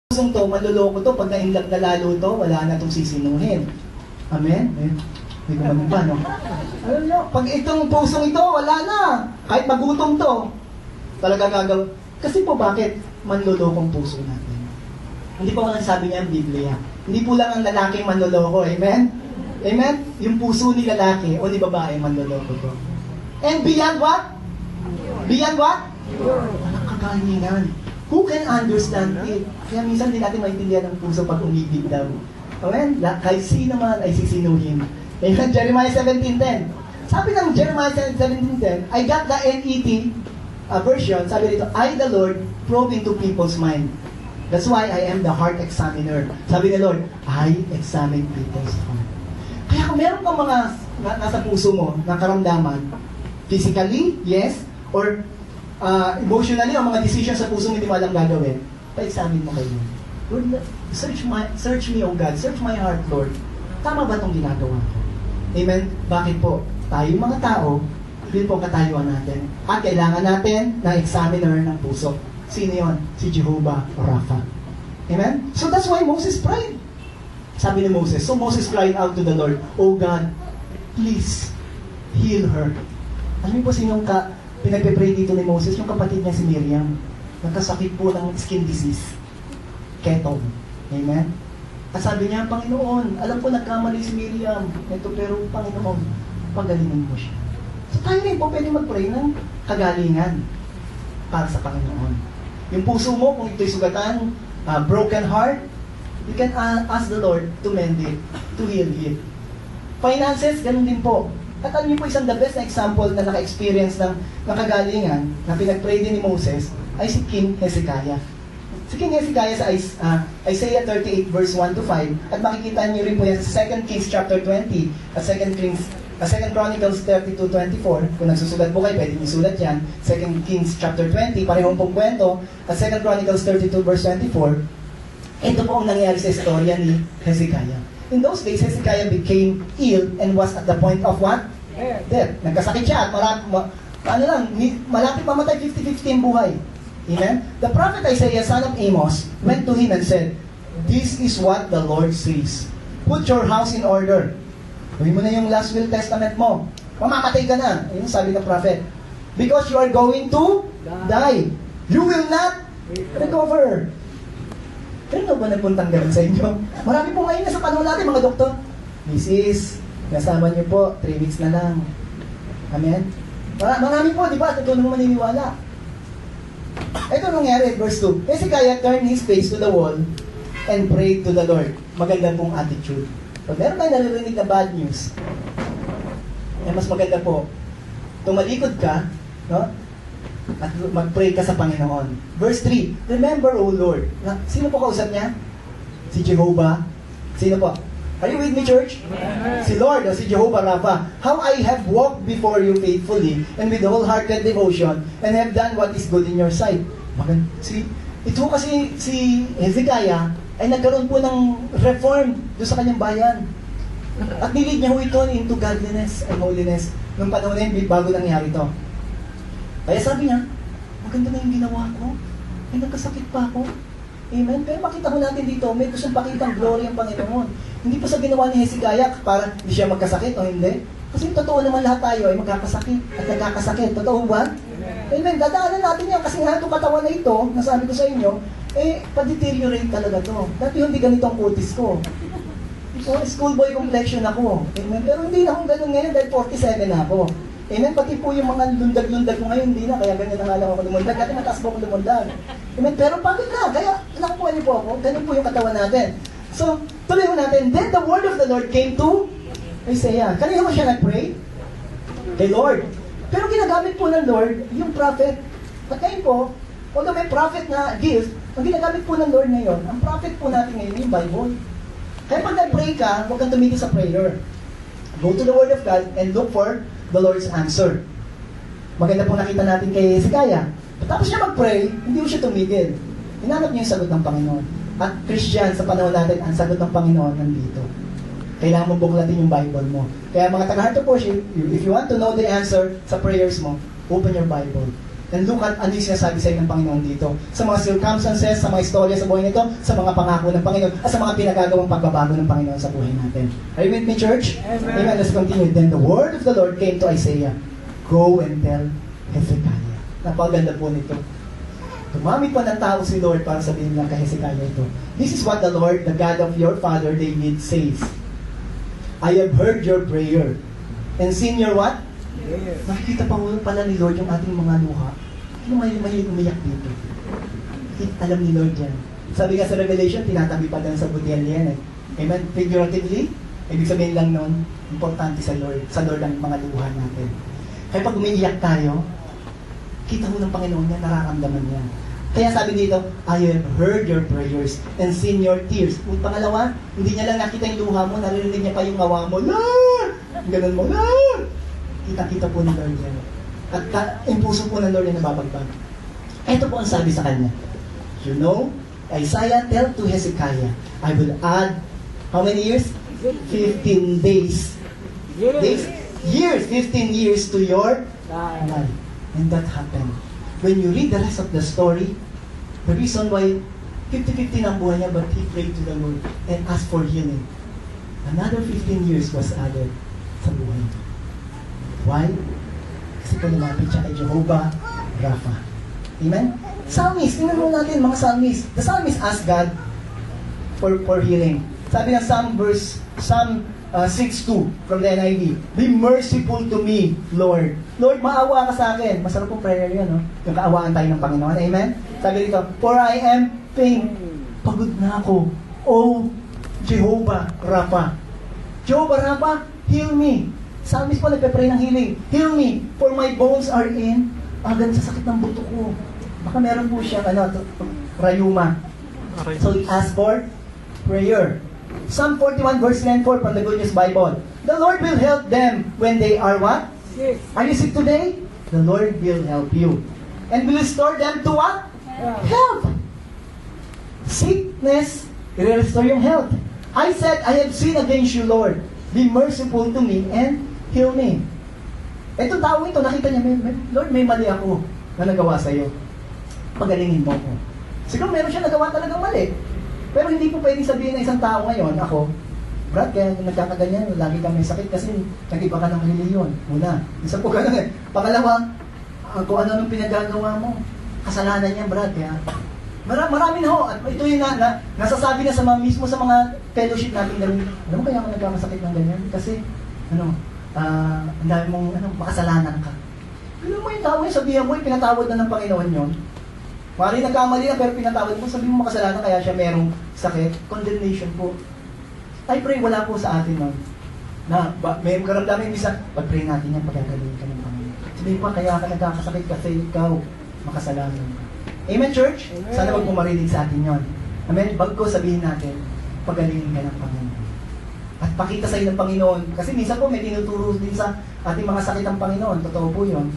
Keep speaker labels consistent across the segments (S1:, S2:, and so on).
S1: Pusong to, manloloko to, pag nainlap na lalo to, wala na itong sisinuhin. Amen? May gumanon pa, no? Alam nyo, pag itong pusong ito, wala na. Kahit magutom to, talaga gagawin. Kasi po bakit manlolokong puso natin? Hindi po lang sabi niya ang Biblia. Hindi po lang ang lalaking manloloko. Amen? Amen? Yung puso ni lalaki o ni babae manloloko to. And beyond what? Beyond what? Walang kakalingan. Who can understand it? Kaya minsan din natin maintindihan ang puso pag umibig daw. Amen? Kahit sino man ay sisinuhin. Amen? Jeremiah 17:10. Sabi ng Jeremiah 17:10, I got the NET version. Sabi dito, I the Lord probe into people's mind. That's why I am the heart examiner. Sabi ni Lord, I examine people's heart. Kaya kung meron kang mga nasa puso mo na karamdaman, physically, yes, or emotionally, o mga decisions sa puso hindi mo alam gagawin, pa-examine mo kayo. Lord, search me, O God. Search my heart, Lord. Tama ba itong ginagawa ko? Amen? Bakit po? Tayo mga tao, yun po ang katayuan natin. At kailangan natin ng examiner ng puso. Sino yun? Si Jehovah Rapha. Amen? So that's why Moses prayed. Sabi ni Moses, so Moses cried out to the Lord, O God, please heal her. Alam niyo po sinong pinagpe-pray dito ni Moses? Yung kapatid niya si Miriam. Nagkasakit po ng skin disease. Ketong. Amen? At sabi niya, Panginoon, alam ko nagkamali si Miriam. Ito, pero Panginoon, pagalingin mo siya. So tayo rin po pwede mag-pray ng kagalingan para sa Panginoon. Yung puso mo, kung ito'y sugatan, broken heart, you can ask the Lord to mend it, to heal it. Finances, ganun din po. At alam niyo po, isang the best na example na naka-experience ng kagalingan na pinag-pray din ni Moses ay si King Hezekiah. Si King Hezekiah sa Isaiah 38 verse 1 to 5 at makikita niyo rin po yan sa 2 Kings chapter 20 at 2 Chronicles 32-24. Kung nagsusulat po kayo, pwede niyo sulat yan. 2 Kings chapter 20, parehong pong kwento. At 2 Chronicles 32 verse 24. Ito po ang nangyari sa istorya ni Hezekiah. In those days, Hezekiah became ill and was at the point of what? Death. Nagkasakit siya at malapit mamatay, 50-50 ang buhay. Amen? The prophet Isaiah, son of Amos, went to him and said, this is what the Lord says. Put your house in order. Gawin mo na yung last will testament mo. Mamamatay ka na. Ayun sabi ng prophet. Because you are going to die. You will not recover. Pero ba nagpuntang ganun sa inyo? Marami po ngayon na sa panahon natin, mga doktor. Mrs., nasama niyo po, 3 weeks na lang. Amen? Marami po, di ba? Totoo mo maniniwala. Ito nangyari, verse 2. Hezekiah turned his face to the wall and prayed to the Lord. Maganda pong attitude. Pag meron tayo naririnig na bad news, mas maganda po, tumalikod ka, no? At mag-pray ka sa Panginoon. Verse 3, remember, O Lord. Sino po kausap niya? Si Jehovah. Sino po? Are you with me, church? Si Lord o si Jehovah Rapha. How I have walked before you faithfully and with wholehearted devotion and have done what is good in your sight. Ito kasi si Hezekiah ay nagkaroon po ng reform doon sa kanyang bayan. At nilid niya ho ito into godliness and holiness nung panahon na yun bago nangyari ito. Kaya sabi niya, maganda na yung ginawa ko. Ay, nagkasakit pa ako. Amen? Pero makita ko natin dito, may gustong pakitang glory ang Panginoon. Hindi pa sa ginawa ni Hezekiah para hindi siya magkasakit o hindi. Kasi totoo naman lahat tayo ay magkakasakit at nagkakasakit. Totoo ba? Amen? Dadaanan natin yan kasi nga itong katawan na ito, nasabi ko sa inyo, pa-deteriorate talaga to. Dati hindi ganito ang kutis ko. So, schoolboy complexion ako. Amen? Pero hindi na akong ganun ngayon dahil 47 na ako. Amen? Pati po yung mga lundag-lundag ko ngayon, hindi na. Kaya ganyan na nga lang ako lumundag. Dati mataas po ako lumundag. Amen? Pero pagod na. Kaya, nakukuha niyo po ako. Ganun po yung katawan natin. So, tuloy mo natin. Then the word of the Lord came to Isaiah. Kanina mo siya nag-pray? Kay Lord. Pero ginagamit po ng Lord yung prophet. At ngayon po, although may prophet na gift, ang ginagamit po ng Lord ngayon, ang prophet po natin ngayon yung Bible. Kaya pag nag-pray ka, huwag kang tumigil sa prayer. Go to the Word of God and look for the Lord's answer. Maganda po nakita natin kay Hezekiah. Tapos siya mag-pray, hindi mo siya tumigil. Hinanap niya yung sagot ng Panginoon. At Christian, sa panahon natin, ang sagot ng Panginoon nandito. Kailangan mo buklatin yung Bible mo. Kaya mga taga-heart of worship, if you want to know the answer sa prayers mo, open your Bible. And look at ano yung sinasabi sa inyo ng Panginoon dito. Sa mga circumstances, sa mga istorya sa buhay nito, sa mga pangako ng Panginoon, at sa mga pinagagawang pagbabago ng Panginoon sa buhay natin. Are you with me, church? Amen. Let's continue. Then the word of the Lord came to Isaiah. Go and tell Hezekiah. Napaganda po nito. Tumami pa ng tao si Lord para sabihin lang kay Hezekiah ito. This is what the Lord, the God of your father David says. I have heard your prayer and seen your what? Yes. Nakikita pa mo pala ni Lord yung ating mga luha. Ano may umiyak dito? Alam ni Lord yan. Sabi nga sa Revelation, tinatabi pa din sa butihan yan eh. Amen? Figuratively, ibig sabihin lang nun, importante sa Lord ang mga luha natin. Kaya pag umiiyak tayo, kita mo ng Panginoon yan, nararamdaman niya. Kaya sabi dito, I have heard your prayers and seen your tears. At pangalawa, hindi niya lang nakita yung luha mo, naririnig niya pa yung awa mo. Ganun mo, kita-kita po ng Lord yan. At yung puso po ng Lord yan nababagbag. Ito po ang sabi sa kanya. You know, Isaiah tell to Hezekiah, I will add, how many years? 15 days. Years, 15 years to your life. And that happened. When you read the rest of the story, the reason why 50-50 ang buhay niya, but he prayed to the Lord and asked for healing. Another 15 years was added sa buhay niya. Why? Kasi po lumapit siya kay Jehovah Rapha. Amen? Psalmist, tingnan mo natin mga psalmist. The psalmist asked God for healing. Sabi ng Psalm 6:2 from the NIV, be merciful to me, Lord. Lord, maawa ka sa akin. Masarap pong prayer yun, no? Yung kaawaan tayo ng Panginoon. Amen? Sabi dito, for I am faint. Pagod na ako. Oh, Jehovah Rapha. Jehovah Rapha, heal me. Psalmist po nagpe-pray ng healing. Heal me, for my bones are in agan sa sakit ng buto ko. Baka meron po siya, rayuma. So he asked for prayer. Psalm 41 verse 9 from the Good News Bible. The Lord will help them when they are what? Sick. Are you sick today? The Lord will help you. And will restore them to what? Health. Sickness, i-restore yung health. I said, I have sinned against you, Lord. Be merciful to me and heal me. Ito tao ito, nakita niya, Lord, may mali ako na nagawa sa'yo. Pagalingin mo ko. Siguro meron siya nagawa talagang mali. Pero hindi po pwedeng sabihin ng isang tao ngayon, ako, Brad, kaya nagkakaganyan, lagi kang may sakit kasi nag-iba ka ng reliyon. Una. Isa po ka lang eh. Pangalawa, kung ano nung pinagagawa mo, kasalanan niya, Brad. Kaya, marami na ho. At ito yung nasasabi na sa mga mismo sa mga fellowship natin gawin. Alam mo kaya ako nagkakasakit ng ganyan? Kasi, ang dami mong, makasalanan ka. Alam mo yung tao yun, sabihan mo, pinatawad na ng Panginoon yun. Mali nagkamali na pero pinatawad mo, sabihin mo makasalanan kaya siya merong sakit. Condemnation po. I pray wala po sa atin nun. Na, may karamdamin bisa, pag-pray natin yan, pagkagaling ka ng Panginoon. Sabihin pa, kaya ka nagkakasakit kasi ikaw, makasalanan ka. Amen, church? Amen. Sana wag mo marinig sa atin yon. Amen? Bago sabihin natin, pagalingin ka ng Panginoon. At pakita sa iyo ng Panginoon. Kasi minsan po may tinuturo din sa ating mga sakit ng Panginoon. Totoo po yun.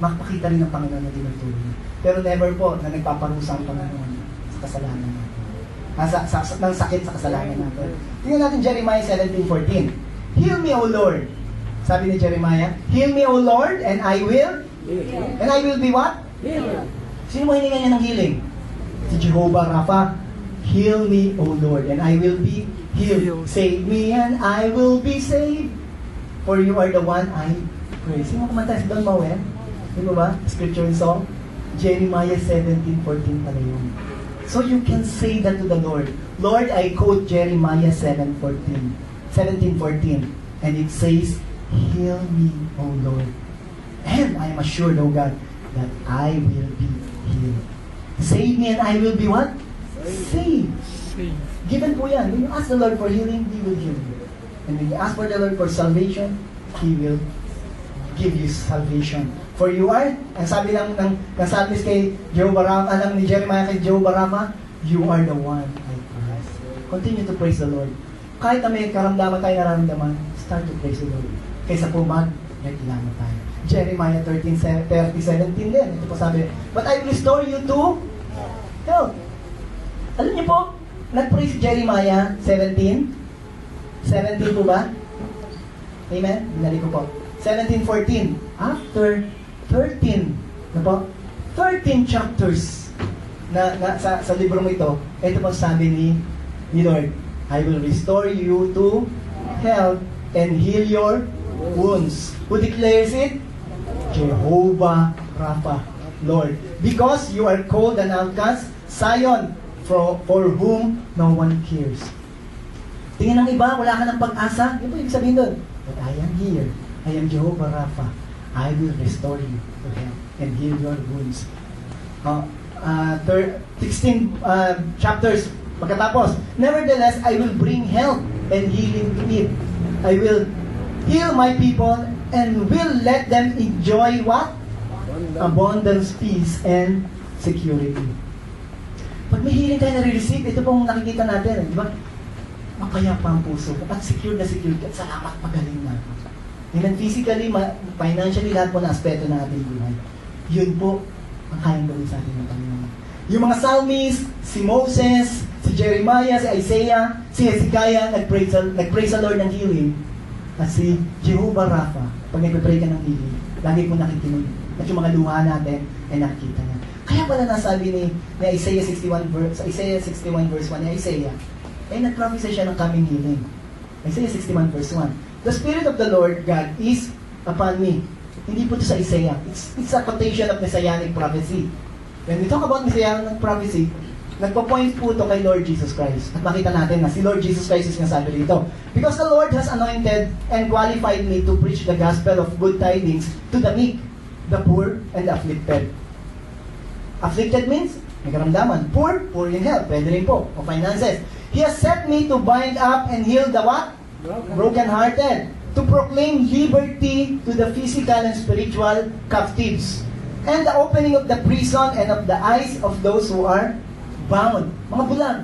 S1: Makapakita rin ng Panginoon na tinuturo niya. Pero never po na nagpaparusa ang Panginoon sa kasalanan natin. Ng sakit sa kasalanan natin. Tingnan natin Jeremiah 17:14. Heal me, O Lord. Sabi ni Jeremiah, heal me, O Lord, and I will. And I will be what? Heal. Sino mo hininga niya ng healing? Si Jehovah Rapha. Heal me, O Lord, and I will be healed. Save me, and I will be saved. For you are the one I praise. Sino kumanta si Don Mawel? Di ba? Scripture and song? Jeremiah 17:14 pala yun. So you can say that to the Lord. Lord, I quote Jeremiah 17:14. And it says, heal me, O Lord. And I am assured, O God, that I will be healed. Save me and I will be what? Saved. Given po yan. When you ask the Lord for healing, He will heal you. And when you ask for the Lord for salvation, He will give you salvation. For you are, ang sabi ng psalmist kay Jehovah Rapha, ni Jeremiah kay Jehovah Rapha, you are the one I praise. Continue to praise the Lord. Kahit na may karamdaman tayo nararamdaman, start to praise the Lord. Kaysa po reklamo tayo. Jeremiah 13:17 din. Ito po sabi, but I will restore you to health. Alam niyo po, nag-pray si Jeremiah 17 po ba? Amen? Binalik ko po. 17:14. After 13 Ano po? 13 chapters sa libro mo ito. Ito po sabi ni Lord, I will restore you to health and heal your wounds. Who declares it? Jehovah Rapha, Lord. Because you are called an outcast, Zion, for whom no one cares. Tingin ng iba, wala ka ng pag-asa. Ito yung sabihin doon. But I am here. I am Jehovah Rapha. I will restore you to health and heal your wounds. 16 chapters pagkatapos. Nevertheless, I will bring health and healing to it. I will heal my people and will let them enjoy what? Abundance, peace, and security. Pag may healing tayo nare-receive, ito pong nakikita natin, di ba? Mapayapa ang puso at secure na security at salamat, magaling na. Amen. Physically, financially, lahat po na aspeto ng ating buhay. Yun po ang kayang gawin sa atin ng Panginoon. Yung mga psalmist, si Moses, si Jeremiah, si Isaiah, si Hezekiah, nag-praise the Lord ng healing. At si Jehovah Rapha, pag nagpe-pray ka ng healing, lagi po nakikinig. At yung mga luha natin ay nakikita niya. Kaya pala nasabi ni Isaiah 61 verse 1 ni Isaiah, ay nag-prophesy siya ng coming healing. Isaiah 61 verse 1. The Spirit of the Lord God is upon me. Hindi po ito sa Isaiah. It's a quotation of Messianic prophecy. When we talk about Messianic prophecy, nagpo-point po ito kay Lord Jesus Christ. At makita natin na si Lord Jesus Christ is nasabi dito. Because the Lord has anointed and qualified me to preach the gospel of good tidings to the meek, the poor, and the afflicted. Afflicted means, may karamdaman. Poor in health. Pwede rin po. O finances. He has sent me to bind up and heal the what? Broken-hearted. To proclaim liberty to the physical and spiritual captives. And the opening of the prison and of the eyes of those who are bound. Mga bulag.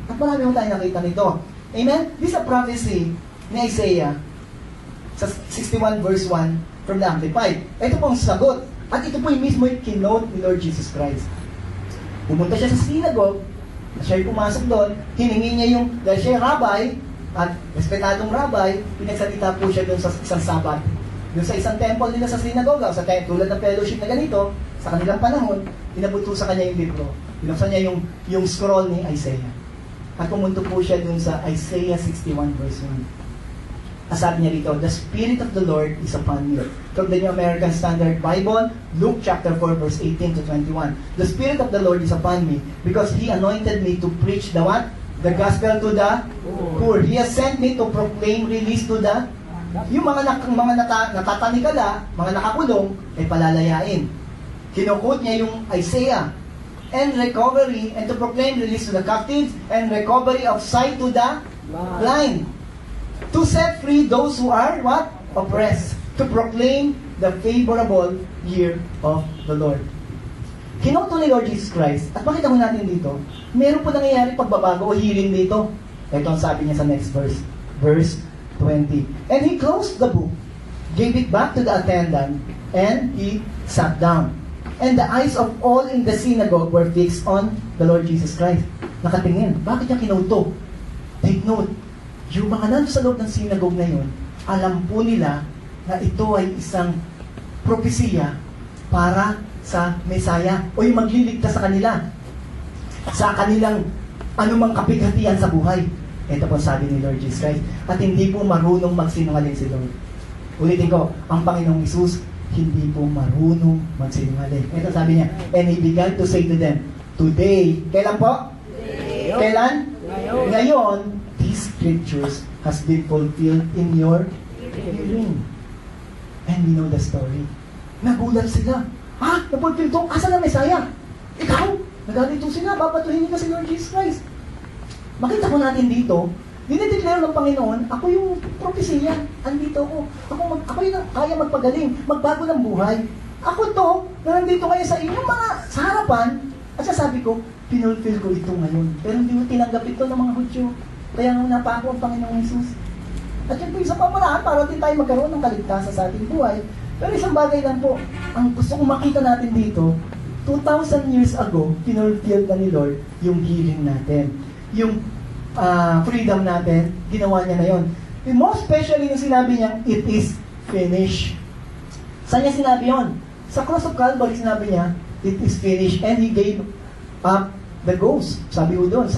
S1: At marami mo tayo nakita nito. Amen? This is a prophecy ni Isaiah sa 61 verse 1 from the Amplified. Ito pong sagot. At ito po yung mismo yung kinote ni Lord Jesus Christ. Pumunta siya sa synagogue, siya yung pumasok doon, hiningi niya yung, dahil siya yung rabbi, at respetadong rabbi, pinagsalita po siya doon sa isang sabat. Doon sa isang temple nila sa synagogue, sa tulad ng fellowship na ganito, sa kanilang panahon, inabuto sa kanya yung libro. Binuksan niya yung scroll ni Isaiah. At pumunto po siya doon sa Isaiah 61 verse 1. Sabi niya dito, the Spirit of the Lord is upon me. From the New American Standard Bible, Luke chapter 4 verse 18 to 21. The Spirit of the Lord is upon me because He anointed me to preach the what? The gospel to the poor. He has sent me to proclaim release to the yung mga natatanikala, mga nakakulong, ay palalayain. Kinukot niya yung Isaiah. And recovery, and to proclaim release to the captives, and recovery of sight to the blind. To set free those who are, what? Oppressed. To proclaim the favorable year of the Lord. Kinoto ni Lord Jesus Christ, at makita mo natin dito, meron po nangyayari pagbabago o healing dito. Ito ang sabi niya sa next verse. Verse 20. And he closed the book, gave it back to the attendant, and he sat down. And the eyes of all in the synagogue were fixed on the Lord Jesus Christ. Nakatingin. Bakit niya kinoto? Take note. Yung mga nandun sa loob ng synagogue na yun, alam po nila na ito ay isang propesiya para sa Mesaya o yung magliligtas sa kanila sa kanilang anumang kapighatian sa buhay. Ito po sabi ni Lord Jesus Christ. At hindi po marunong magsinungaling si Lord. Ulitin ko, ang Panginoong Isus hindi po marunong magsinungaling. Ito sabi niya, and He began to say to them, today, kailan po? Today. Kailan? Ngayon, these scriptures has been fulfilled in your hearing. And we know the story. Nagulat sila. Napulfill ito? Asa na Messiah? Ikaw? Nagalito sila. Babatuhin nila si Lord Jesus Christ. Makita ko natin dito, dinideclare ng Panginoon, ako yung propesiya. Andito ako. Ako yung kaya magpagaling, magbago ng buhay. Ako to, na nandito ngayon sa inyong mga sa harapan, at sasabi ko, pinulfill ko ito ngayon. Pero hindi mo tinanggap ito ng mga Hudyo. Kaya nga napako ang Panginoong Jesus. At yun po isang pamaraan para din tayo magkaroon ng kaligtasan sa ating buhay. Pero isang bagay lang po, ang gusto kong makita natin dito, 2,000 years ago, pinulfill na ni Lord yung healing natin. Yung freedom natin, ginawa niya na yun. And most especially yung sinabi niya, it is finished. Saan niya sinabi yun? Sa cross of Calvary, sinabi niya, it is finished, and He gave up the ghost. Sabi ko doon,